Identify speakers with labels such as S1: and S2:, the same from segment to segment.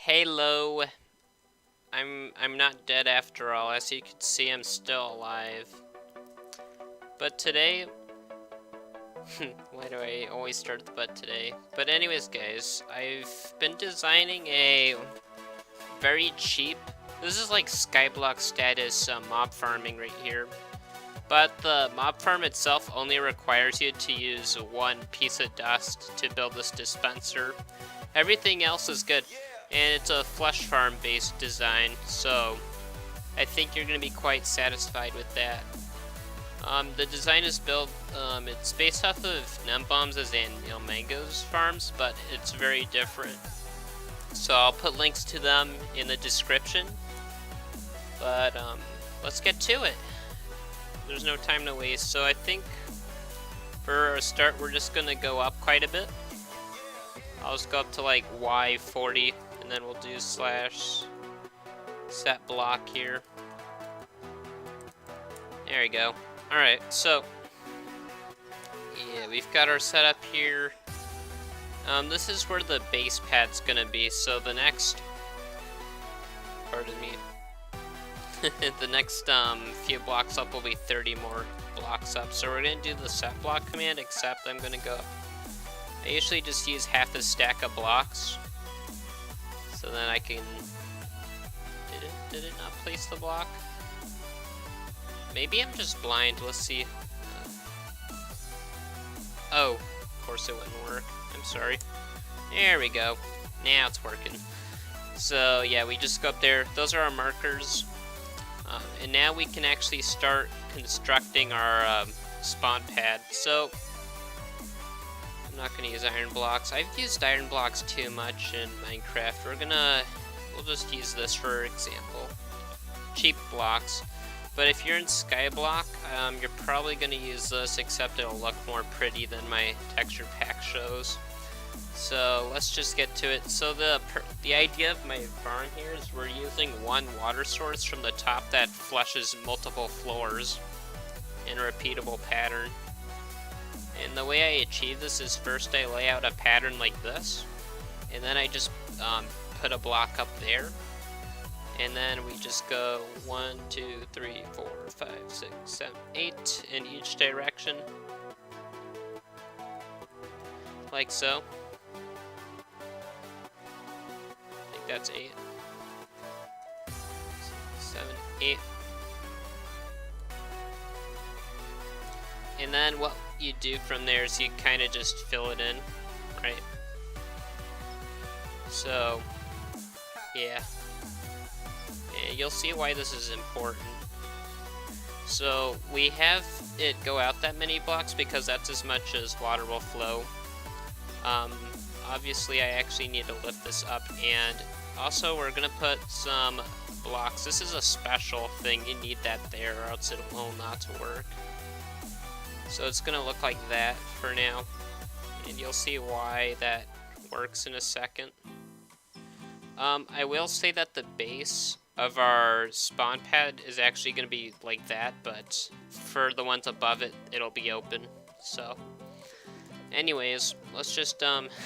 S1: Hello. I'm not dead after all. As you can see, I'm still alive. But today, why do I always start the but today? But anyways, guys, I've been designing a very cheap. This is like Skyblock status mob farming right here. But the mob farm itself only requires you to use one piece of dust to build this dispenser. Everything else is good. And it's a flesh farm based design, so I think you're going to be quite satisfied with that. The design is built, it's based off of Nembombs and Mango's farms, but it's very different. So I'll put links to them in the description, but let's get to it. There's no time to waste, so I think for a start we're just going to go up quite a bit. I'll just go up to like Y40. And then we'll do slash set block here. There we go. Alright, so yeah, we've got our setup here. This is where the base pad's gonna be, so the next, pardon me, the next few blocks up will be 30 more blocks up. So we're gonna do the set block command, except I'm gonna go, I usually just use half a stack of blocks. So then I can, did it not place the block? Maybe I'm just blind, let's see. Oh, of course it wouldn't work, I'm sorry. There we go, now it's working. So yeah, we just go up there, those are our markers. And now we can actually start constructing our spawn pad. So, I'm not going to use iron blocks. I've used iron blocks too much in Minecraft. We'll just use this for example. Cheap blocks. But if you're in Skyblock, you're probably going to use this, except it'll look more pretty than my texture pack shows. So let's just get to it. So the idea of my farm here is we're using one water source from the top that flushes multiple floors in a repeatable pattern. And the way I achieve this is first I lay out a pattern like this, and then I just put a block up there, and then we just go 1, 2, 3, 4, 5, 6, 7, 8 in each direction, like so. I think that's 8, 7, 8. And then what you do from there is you kind of just fill it in, right? So, yeah. And you'll see why this is important. So, we have it go out that many blocks because that's as much as water will flow. Obviously, I actually need to lift this up, and also we're going to put some blocks. This is a special thing, you need that there or else it will not work. So it's going to look like that for now, and you'll see why that works in a second. I will say that the base of our spawn pad is actually going to be like that, but for the ones above it, it'll be open. So, anyways, let's just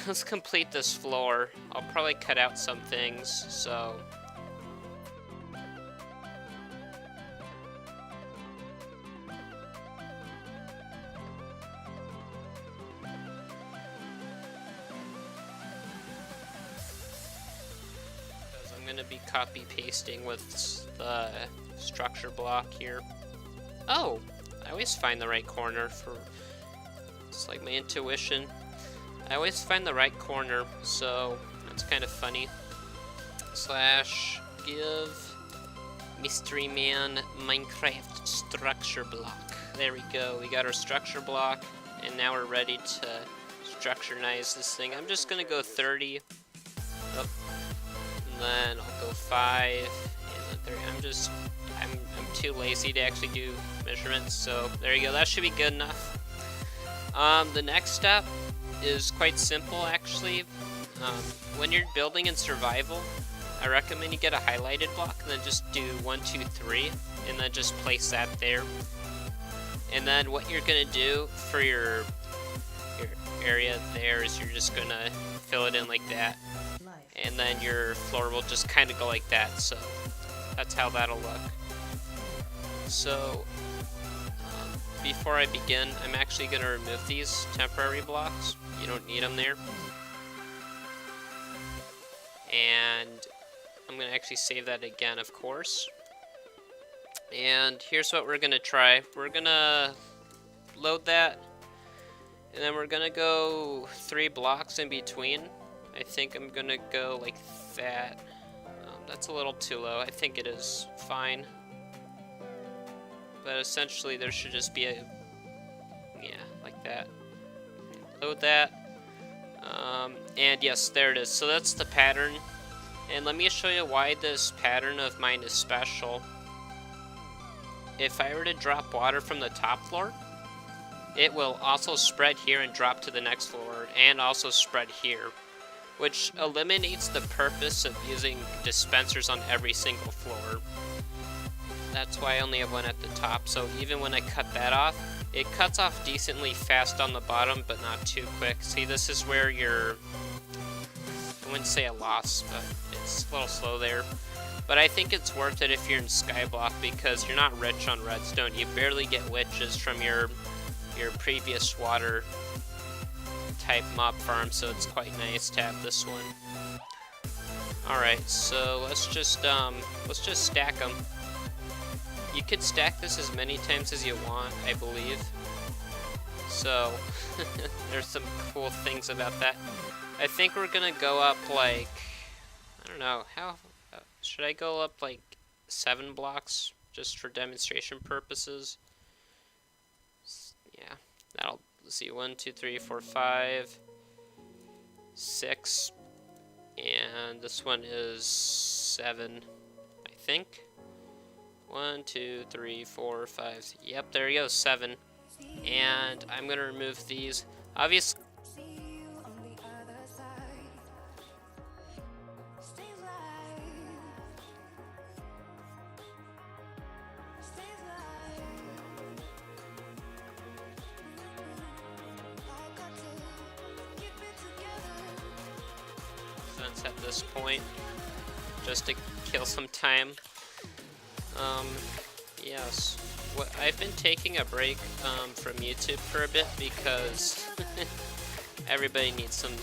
S1: let's complete this floor. I'll probably cut out some things, so. I'm going to be copy pasting with the structure block here. Oh, I always find the right corner for, it's like my intuition. I always find the right corner, so that's kind of funny. Slash give Mystery Man Minecraft structure block. There we go, we got our structure block, and now we're ready to structurenize this thing. I'm just going to go 30. Oh. And then I'll go 5, and then 3. I'm too lazy to actually do measurements, so there you go. That should be good enough. The next step is quite simple, actually. When you're building in survival, I recommend you get a highlighted block, and then just do 1, 2, 3, and then just place that there. And then what you're gonna do for your area there is you're just gonna fill it in like that. and then your floor will just kind of go like that. So that's how that'll look. So before I begin, I'm actually going to remove these temporary blocks. You don't need them there. And I'm going to actually save that again, of course. And here's what we're going to try. We're going to load that, and then we're going to go 3 blocks in between. I think I'm going to go like that. That's a little too low. I think it is fine. But essentially there should just be a, yeah, like that. Load that. And yes, there it is. So that's the pattern. And let me show you why this pattern of mine is special. If I were to drop water from the top floor, it will also spread here and drop to the next floor, and also spread here, which eliminates the purpose of using dispensers on every single floor. That's why I only have one at the top, so even when I cut that off, it cuts off decently fast on the bottom, but not too quick. See, this is where you're, I wouldn't say a loss, but it's a little slow there. But I think it's worth it if you're in Skyblock, because you're not rich on redstone. You barely get witches from your previous water type mob farm, so it's quite nice to have this one. Alright, so let's just stack them. You could stack this as many times as you want, I believe. So, there's some cool things about that. I think we're gonna go up like, I don't know, how, should I go up like 7 blocks just for demonstration purposes? Yeah, that'll, let's see, 1, 2, 3, 4, 5, 6, and this one is 7, I think. 1, 2, 3, 4, 5. Yep, there you go, 7. And I'm gonna remove these. Obviously, since at this point, just to kill some time. Yes. I've been taking a break from YouTube for a bit because everybody needs some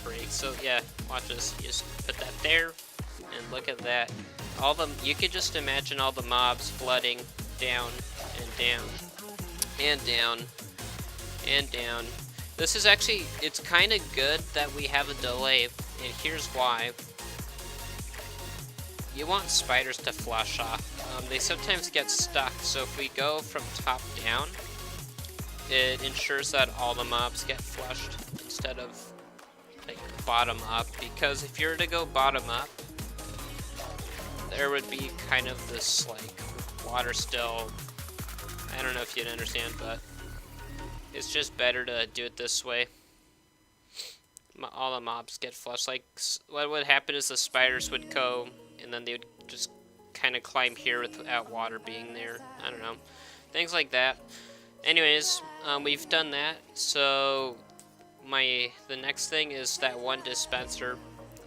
S1: break. So yeah, watch this. You just put that there, and look at that. All the, you could just imagine all the mobs flooding down and down and down and down. This is actually, it's kind of good that we have a delay, and here's why. You want spiders to flush off. They sometimes get stuck, so if we go from top down, it ensures that all the mobs get flushed instead of like bottom up, because if you were to go bottom up, there would be kind of this like water still, I don't know if you'd understand, but it's just better to do it this way. All the mobs get flushed. Like, what would happen is the spiders would go, and then they would just kind of climb here without water being there. I don't know. Things like that. Anyways, we've done that. So, the next thing is that one dispenser.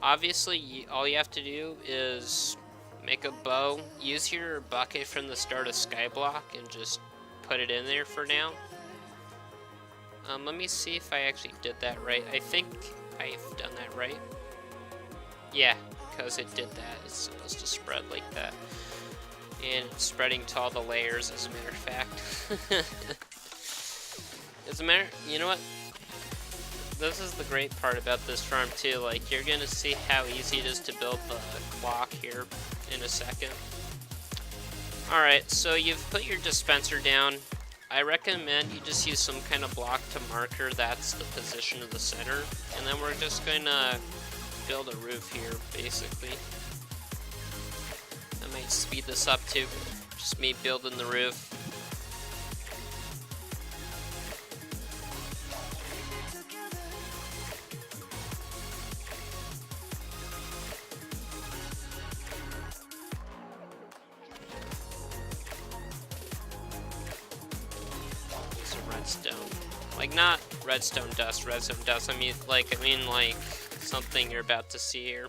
S1: Obviously, all you have to do is make a bow. Use your bucket from the start of Skyblock and just put it in there for now. Let me see if I actually did that right. I think I've done that right. Yeah, because it did that. It's supposed to spread like that. And it's spreading to all the layers, as a matter of fact. You know what? This is the great part about this farm too. Like, you're gonna see how easy it is to build the clock here in a second. Alright, so you've put your dispenser down. I recommend you just use some kind of block to marker that's the position of the center, and then we're just gonna build a roof here, basically. I might speed this up too, just me building the roof. Redstone, like not redstone dust, I mean like something you're about to see here.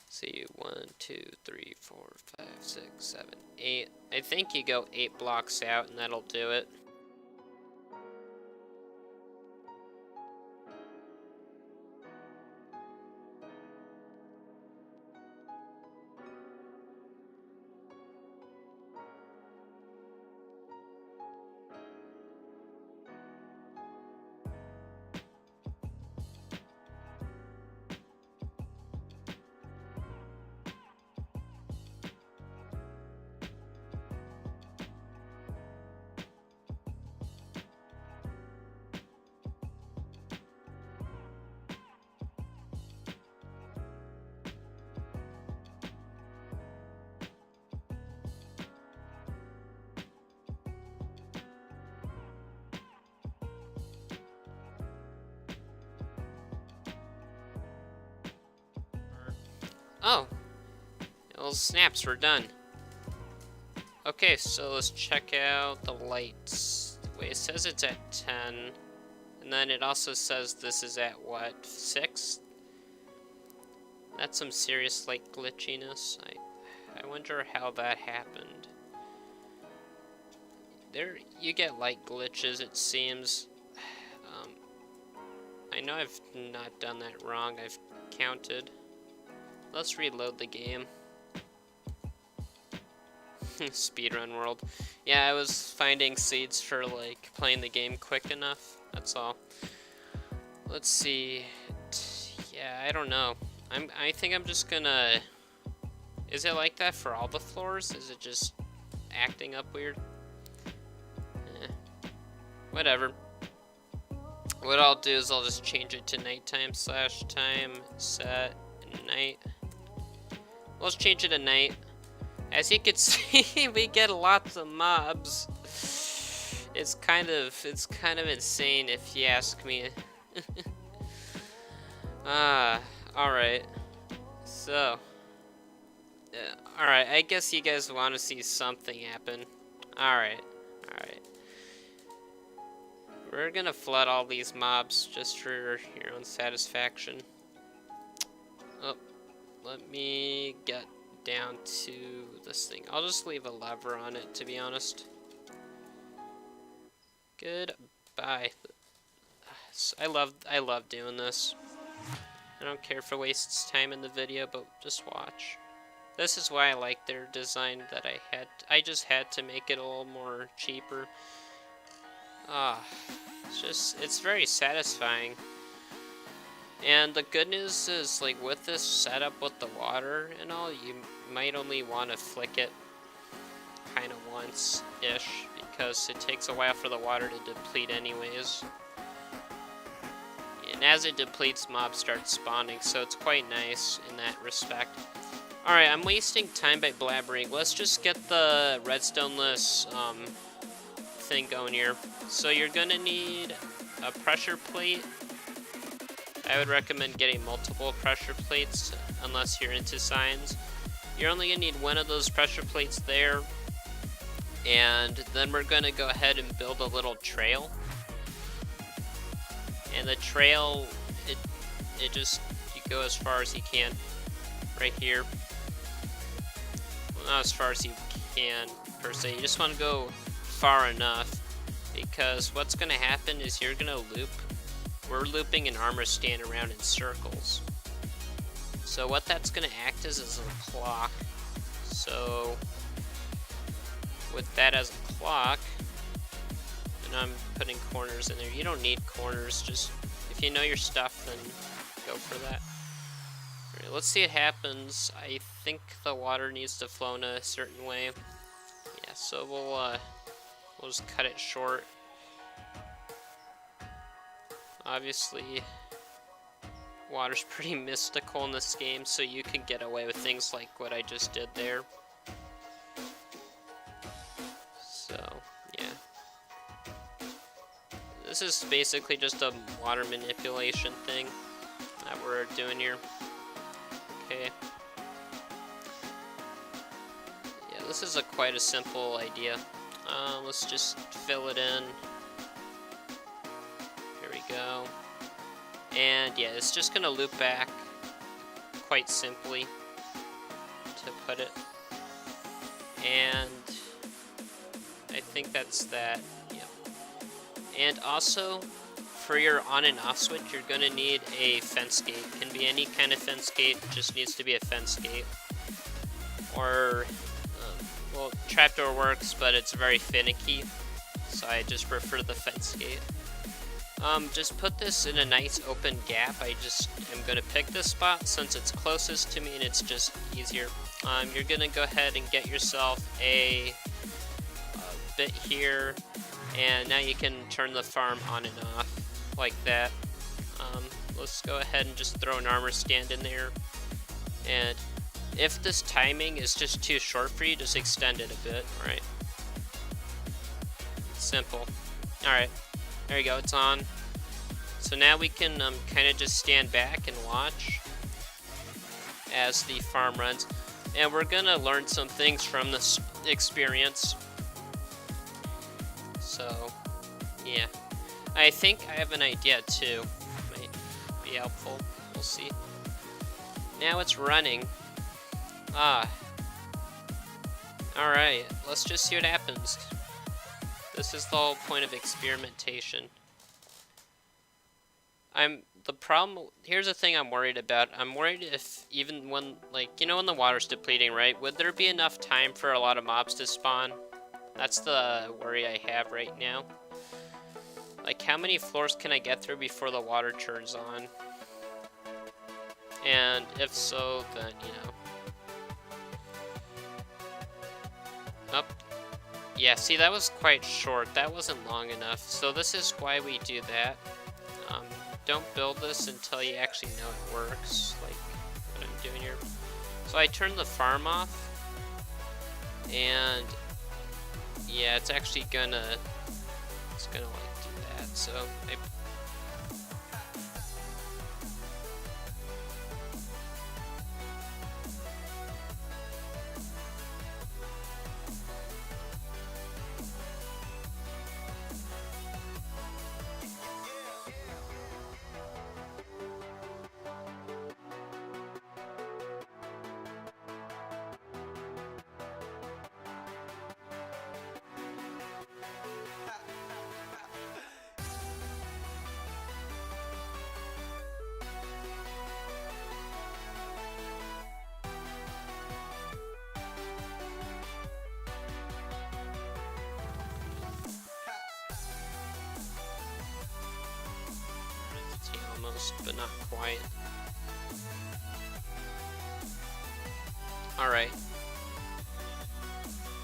S1: See, 1, 2, 3, 4, 5, 6, 7, 8. I think you go 8 blocks out and that'll do it. Oh, well, snaps, we're done. Okay, so let's check out the lights. Wait, it says it's at 10, and then it also says this is at what, 6? That's some serious light glitchiness. I wonder how that happened. There, you get light glitches, it seems. I know I've not done that wrong. I've counted. Let's reload the game. Speedrun world. Yeah, I was finding seeds for like playing the game quick enough. That's all. Let's see. Yeah, I don't know. I think I'm just gonna. Is it like that for all the floors? Is it just acting up weird? Whatever. What I'll do is I'll just change it to nighttime / time set night. Let's change it to night. As you can see, we get lots of mobs. It's kind of insane if you ask me. Alright. So, alright, I guess you guys want to see something happen. Alright. We're gonna flood all these mobs just for your own satisfaction. Oh, let me get down to this thing. I'll just leave a lever on it, to be honest. Goodbye. I love doing this. I don't care if it wastes time in the video, but just watch. This is why I like their design that I just had to make it a little more cheaper. It's very satisfying. And the good news is, like, with this setup with the water and all, you might only want to flick it kind of once-ish, because it takes a while for the water to deplete anyways. And as it depletes, mobs start spawning, so it's quite nice in that respect. Alright, I'm wasting time by blabbering. Let's just get the redstone-less thing going here. So you're gonna need a pressure plate. I would recommend getting multiple pressure plates unless you're into science. You're only gonna need one of those pressure plates there, and then we're gonna go ahead and build a little trail. And the trail, it just, you go as far as you can right here. Well, not as far as you can per se, you just want to go far enough, because what's going to happen is you're going to loop. We're looping an armor stand around in circles. So what that's going to act as is a clock. So with that as a clock, and I'm putting corners in there. You don't need corners, just if you know your stuff, then go for that. Alright, let's see what happens. I think the water needs to flow in a certain way. Yeah, so we'll just cut it short. Obviously, water's pretty mystical in this game, so you can get away with things like what I just did there. So, yeah. This is basically just a water manipulation thing that we're doing here. Okay. Yeah, this is quite a simple idea. Let's just fill it in. There we go. And yeah, it's just gonna loop back quite simply, to put it. And I think that's that. Yep. And also, for your on and off switch, you're gonna need a fence gate. Can be any kind of fence gate, just needs to be a fence gate. Or, well, trapdoor works, but it's very finicky, so I just prefer the fence gate. Just put this in a nice open gap. I just am gonna pick this spot since it's closest to me and it's just easier. You're gonna go ahead and get yourself a bit here, and now you can turn the farm on and off like that. Let's go ahead and just throw an armor stand in there, and if this timing is just too short for you, just extend it a bit. Alright, simple. Alright, there you go, it's on. So now we can kind of just stand back and watch as the farm runs, and we're gonna learn some things from this experience. So yeah, I think I have an idea too. Might be helpful. We'll see. Now it's running. Alright, let's just see what happens. This is the whole point of experimentation. Here's the thing I'm worried about. I'm worried if even when, like, you know when the water's depleting, right? Would there be enough time for a lot of mobs to spawn? That's the worry I have right now. Like, how many floors can I get through before the water turns on? And if so, then, you know. Oh, yeah, see, that was quite short. That wasn't long enough. So this is why we do that. Don't build this until you actually know it works, like what I'm doing here. So I turned the farm off, and yeah, it's actually gonna, like do that. So almost, but not quite. Alright.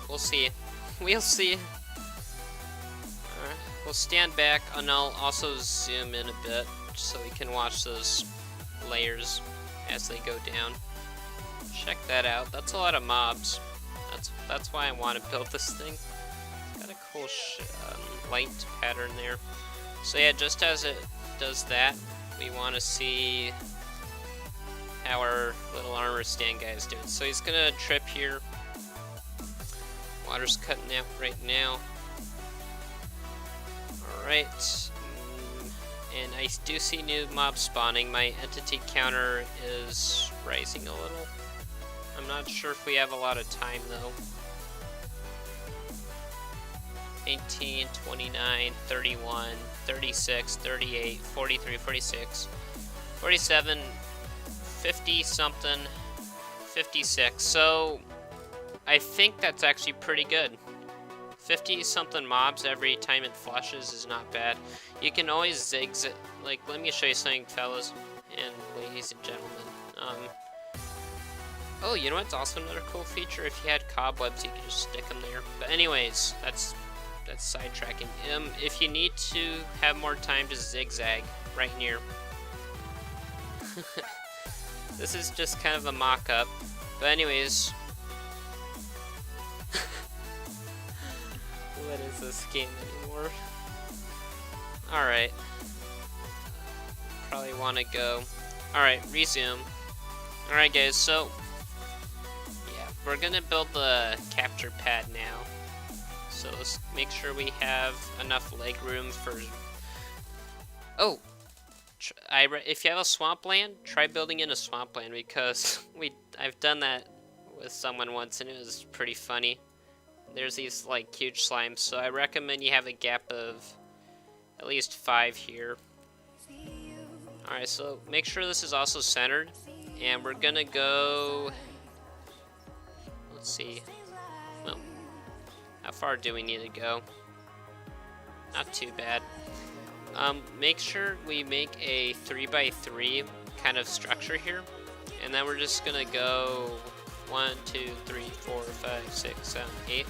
S1: We'll see. We'll see. Alright. We'll stand back, and I'll also zoom in a bit so we can watch those layers as they go down. Check that out. That's a lot of mobs. That's why I want to build this thing. It's got a cool light pattern there. So yeah, just as it does that, we want to see how our little armor stand guy is doing. So he's gonna trip here. Water's cutting out right now. Alright. And I do see new mobs spawning. My entity counter is rising a little. I'm not sure if we have a lot of time though. 18, 29, 31, 36, 38, 43, 46, 47, 50 something, 56. So I think that's actually pretty good. 50 something mobs every time it flushes is not bad. You can always zigzag. Like, let me show you something, fellas and ladies and gentlemen. Oh, you know what's also another cool feature? If you had cobwebs, you could just stick them there. But anyways, that's sidetracking. If you need to have more time to zigzag right near. This is just kind of a mock-up. But anyways. What is this game anymore? Alright. Probably want to go. Alright, resume. Alright guys, so yeah, we're gonna build the capture pad now. So let's make sure we have enough leg room for... Oh! if you have a swampland, try building in a swampland because I've done that with someone once and it was pretty funny. There's these like huge slimes, so I recommend you have a gap of at least 5 here. Alright, so make sure this is also centered, and we're gonna go, let's see, well, how far do we need to go? Not too bad. Make sure we make a 3x3 kind of structure here, and then we're just gonna go 1, 2, 3, 4, 5, 6, 7, 8,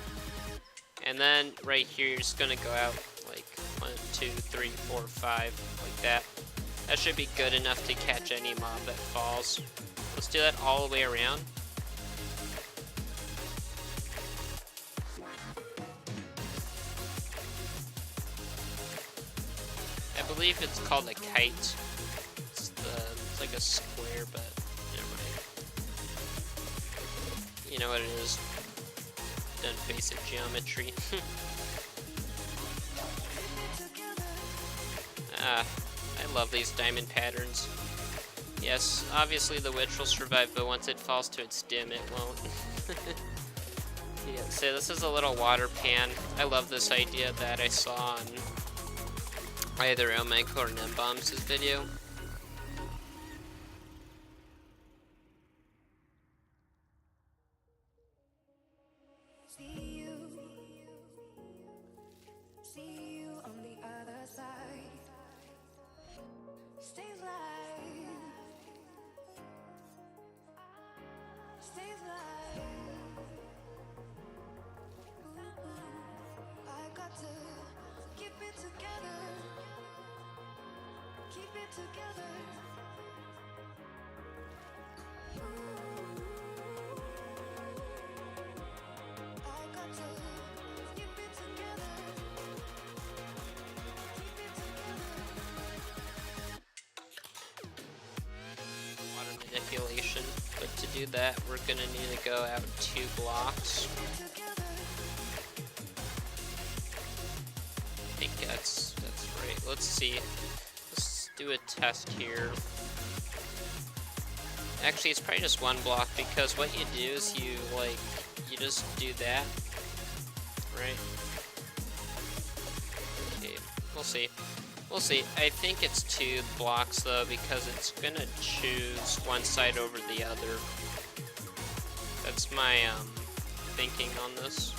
S1: and then right here you're just gonna go out like 1, 2, 3, 4, 5, like that. That should be good enough to catch any mob that falls. Let's do that all the way around. I believe it's called a kite. It's like a square, but never mind. You know what it is. Done basic geometry. I love these diamond patterns. Yes, obviously the witch will survive, but once it falls to its dim, it won't. Yeah, so this is a little water pan. I love this idea that I saw on either Elmenko or Nembomb's video. Manipulation, but to do that we're gonna need to go out 2 blocks. I think that's right. Let's see. Let's do a test here. Actually, it's probably just 1 block because what you do is you just do that, right? Okay, we'll see. We'll see. I think it's 2 blocks though because it's gonna choose one side over the other. That's my thinking on this.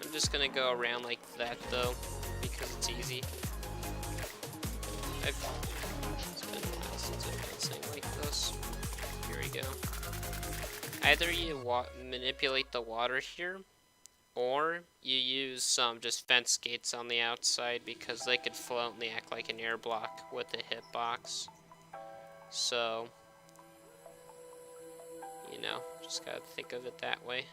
S1: I'm just gonna go around like that though because it's easy. It's been a while since I've done something like this. Here we go. Either you manipulate the water here, or you use some just fence gates on the outside because they could float and they act like an air block with a hitbox. So, you know, just gotta think of it that way.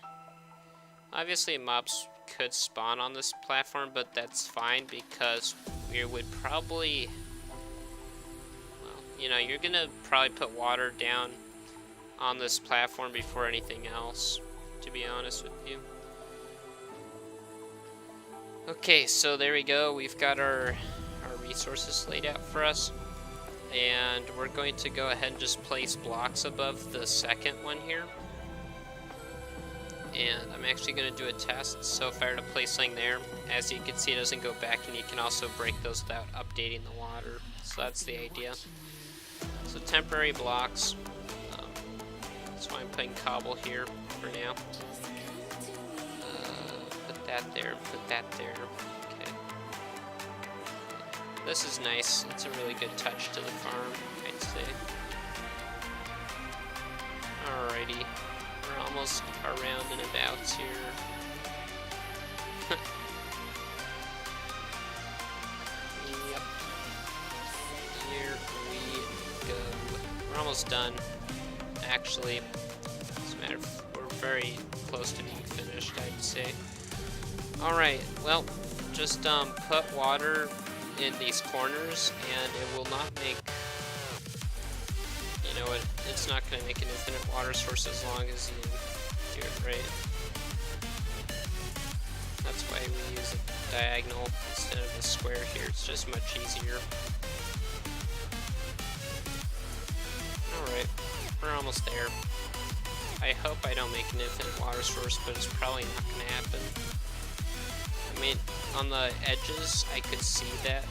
S1: Obviously mobs could spawn on this platform, but that's fine because we would probably, well, you know, you're gonna probably put water down on this platform before anything else, to be honest with you. Okay, so there we go. We've got our resources laid out for us. And we're going to go ahead and just place blocks above the second one here. And I'm actually going to do a test. So if I were to place something there, as you can see, it doesn't go back, and you can also break those without updating the water. So that's the idea. So temporary blocks. That's why I'm putting cobble here for now. Put that there, put that there. Okay. This is nice. It's a really good touch to the farm, I'd say. Alrighty. We're almost around and about here. Yep. Here we go. We're almost done. Actually, as a matter of, we're very close to being finished, I'd say. Alright, well, just put water in these corners and it will not make, you know, it's not going to make an infinite water source as long as you do it right. That's why we use a diagonal instead of a square here. It's just much easier. almost there. I hope I don't make an infinite water source, but it's probably not gonna happen. I mean, on the edges, I could see that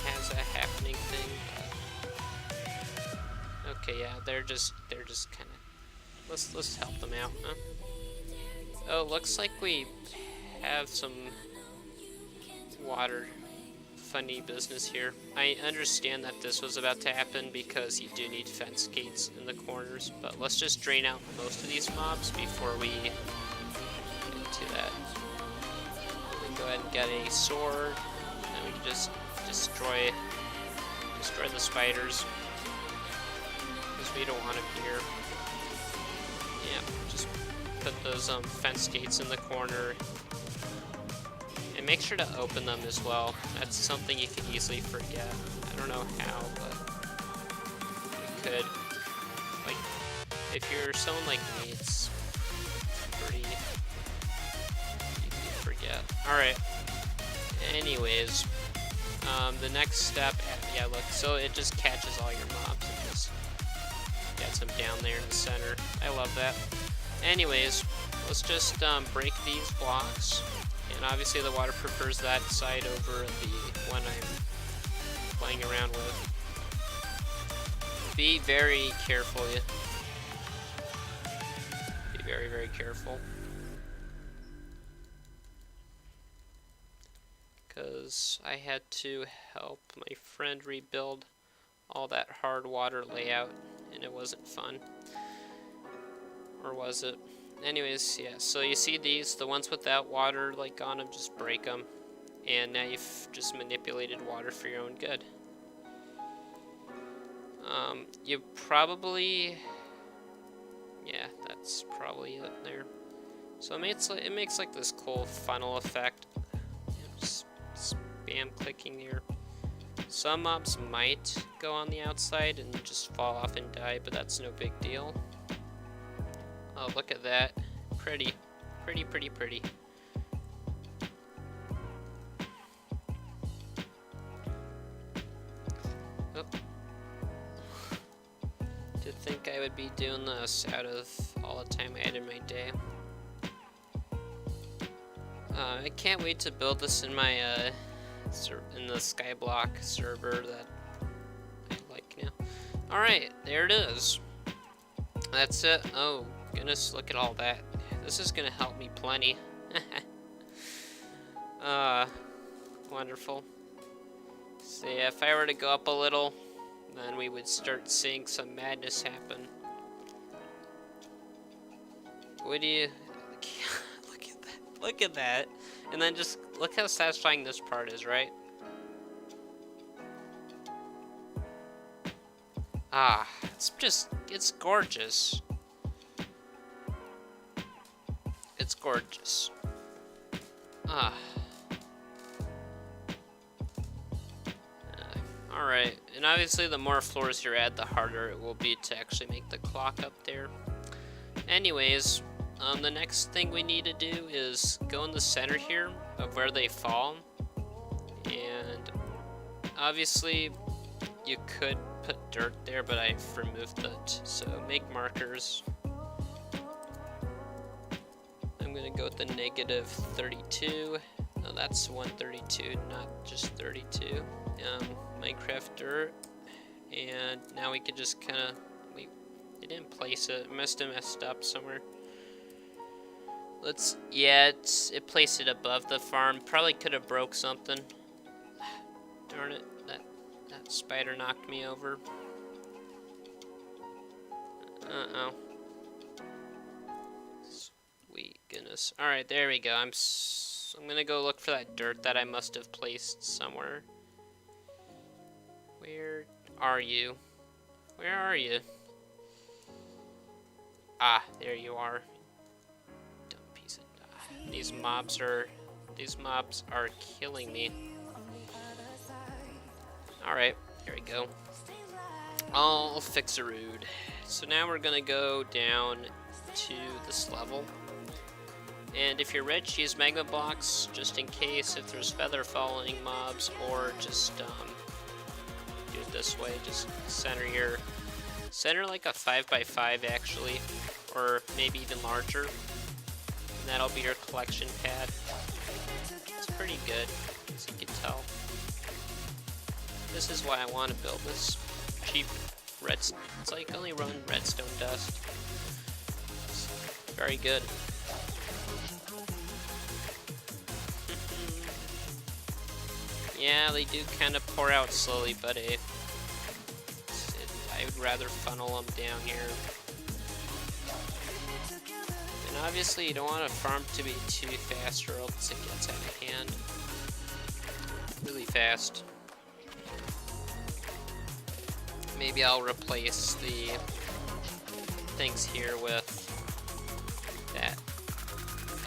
S1: has a happening thing, but... Okay, yeah, they're just kind of... Let's help them out, huh? Oh, looks like we have some water funny business here. I understand that this was about to happen because you do need fence gates in the corners, but let's just drain out most of these mobs before we get to that. We go ahead and get a sword, and we can just destroy the spiders, because we don't want them here. Yeah, just put those fence gates in the corner. And make sure to open them as well. That's something you can easily forget. I don't know how, but you could. Like, if you're someone like me, it's pretty easy to forget. Alright. Anyways, the next step, yeah, look, so it just catches all your mobs and just gets them down there in the center. I love that. Anyways, let's just break these blocks. And obviously the water prefers that side over the one I'm playing around with. Be very careful. Be very, very careful. Because I had to help my friend rebuild all that hard water layout, and it wasn't fun. Or was it? Anyways, yeah, so you see these, the ones without water like on them, just break them. And now you've just manipulated water for your own good. You probably... Yeah, that's probably it there. So it makes like this cool funnel effect. Just spam clicking here. Some mobs might go on the outside and just fall off and die, but that's no big deal. Oh, look at that. Pretty. Pretty, pretty, pretty. Oh. To think I would be doing this out of all the time I had in my day. I can't wait to build this in my, in the Skyblock server that I like now. Alright, there it is. That's it. Oh. Goodness, look at all that. This is gonna help me plenty. Wonderful. So yeah, if I were to go up a little, then we would start seeing some madness happen. What do you... Look at that. Look at that. And then just look how satisfying this part is, right? Ah, it's gorgeous. It's gorgeous. Ah. Alright, and obviously the more floors you add, the harder it will be to actually make the clock up there. Anyways, the next thing we need to do is go in the center here of where they fall. And obviously you could put dirt there, but I've removed it. So make markers. I'm gonna go with the -32. No, that's 132, not just 32. Minecraft dirt, and now we could just kind of wait. It didn't place it. Must have messed up somewhere. Yeah, it placed it above the farm. Probably could have broke something. Darn it! That spider knocked me over. Uh-oh. Sweet goodness. All right, there we go. I'm gonna go look for that dirt that I must have placed somewhere. Where are you? Where are you? Ah, there you are. Dumb piece of... These mobs are killing me. Alright, here we go. I'll fix a rood. So now we're gonna go down to this level. And if you're rich, use magma blocks just in case if there's feather falling mobs, or just do it this way. Just center your Center like a 5x5 actually, or maybe even larger. And that'll be your collection pad. It's pretty good, as you can tell. This is why I want to build this cheap redstone. It's like only run redstone dust. It's very good. Yeah, they do kind of pour out slowly, but I would rather funnel them down here. And obviously you don't want a farm to be too fast or else it gets out of hand really fast. Maybe I'll replace the things here with that.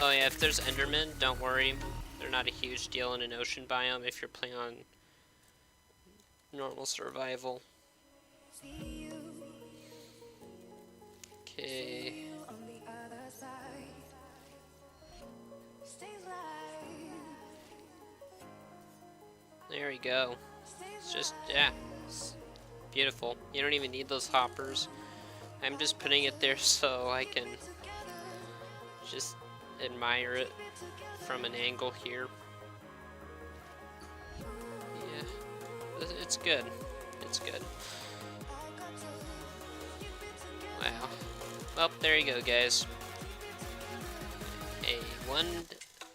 S1: Oh yeah, if there's Endermen, don't worry. They're not a huge deal in an ocean biome if you're playing on normal survival. Okay. There we go. It's just, yeah. It's beautiful. You don't even need those hoppers. I'm just putting it there so I can just admire it from an angle here. Yeah, it's good. It's good. Wow. Well, there you go, guys. A 1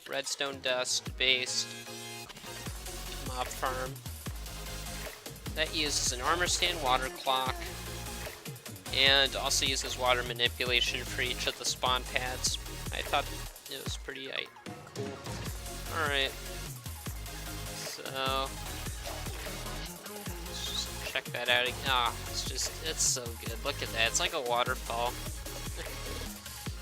S1: redstone dust based mob farm that uses an armor stand, water clock, and also uses water manipulation for each of the spawn pads. I thought it was pretty cool. Alright. So let's just check that out again. Ah, it's so good. Look at that. It's like a waterfall.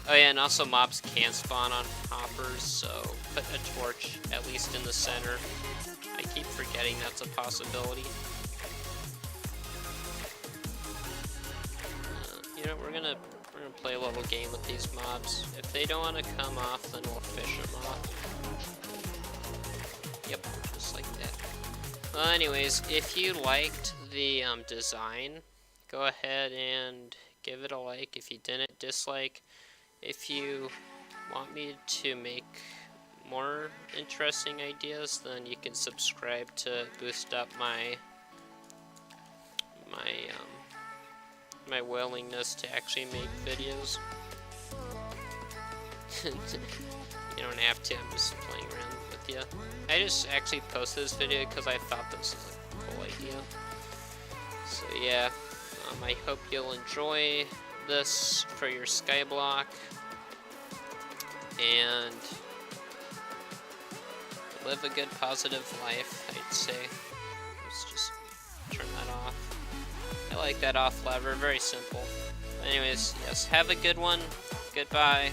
S1: Oh yeah, and also mobs can spawn on hoppers, so put a torch at least in the center. I keep forgetting that's a possibility. You know, we're gonna play a little game with these mobs. If they don't want to come off, then we'll fish them off. Yep, just like that. Well, anyways, if you liked the design, go ahead and give it a like. If you didn't, dislike. If you want me to make more interesting ideas, then you can subscribe to boost up my willingness to actually make videos. You don't have to, I'm just playing around with you. I just actually posted this video because I thought this was a cool idea. So yeah, I hope you'll enjoy this for your skyblock, and live a good, positive life, I'd say. Let's just turn that off. I like that off lever, very simple. Anyways, yes, have a good one. Goodbye.